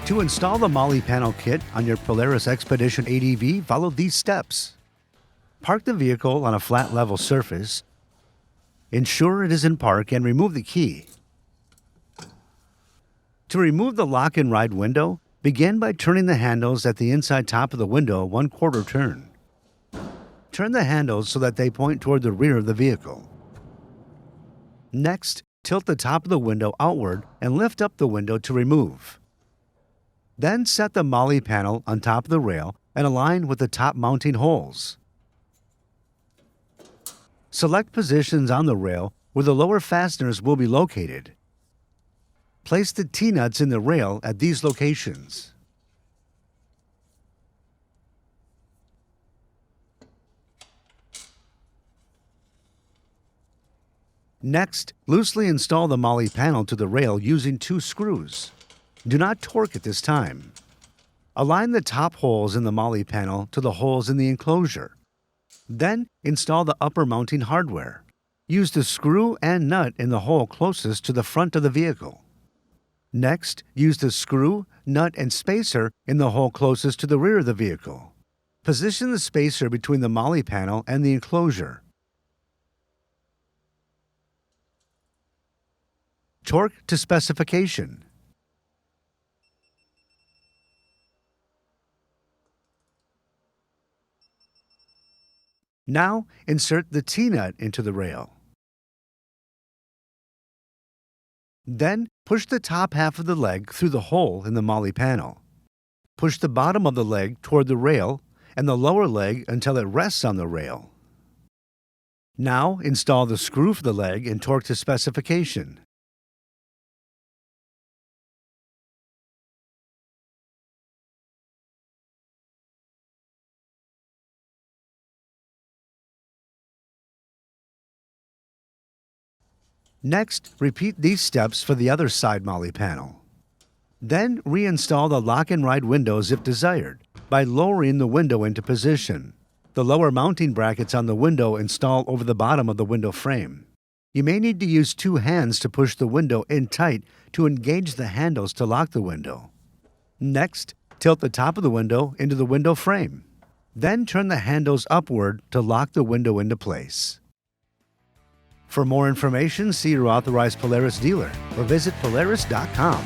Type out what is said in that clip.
To install the Molle panel kit on your Polaris XPEDITION ADV, follow these steps. Park the vehicle on a flat level surface. Ensure it is in park and remove the key. To remove the lock and ride window, begin by turning the handles at the inside top of the window 1/4 turn. Turn the handles so that they point toward the rear of the vehicle. Next, tilt the top of the window outward and lift up the window to remove. Then set the Molle panel on top of the rail and align with the top mounting holes. Select positions on the rail where the lower fasteners will be located. Place the T-nuts in the rail at these locations. Next, loosely install the Molle panel to the rail using 2 screws. Do not torque at this time. Align the top holes in the Molle panel to the holes in the enclosure. Then, install the upper mounting hardware. Use the screw and nut in the hole closest to the front of the vehicle. Next, use the screw, nut, and spacer in the hole closest to the rear of the vehicle. Position the spacer between the Molle panel and the enclosure. Torque to specification. Now, insert the T-nut into the rail. Then, push the top half of the leg through the hole in the Molle panel. Push the bottom of the leg toward the rail and the lower leg until it rests on the rail. Now, install the screw for the leg and torque to specification. Next, repeat these steps for the other side Molle panel. Then reinstall the lock and ride windows if desired by lowering the window into position. The lower mounting brackets on the window install over the bottom of the window frame. You may need to use 2 hands to push the window in tight to engage the handles to lock the window. Next, tilt the top of the window into the window frame. Then turn the handles upward to lock the window into place. For more information, see your authorized Polaris dealer or visit Polaris.com.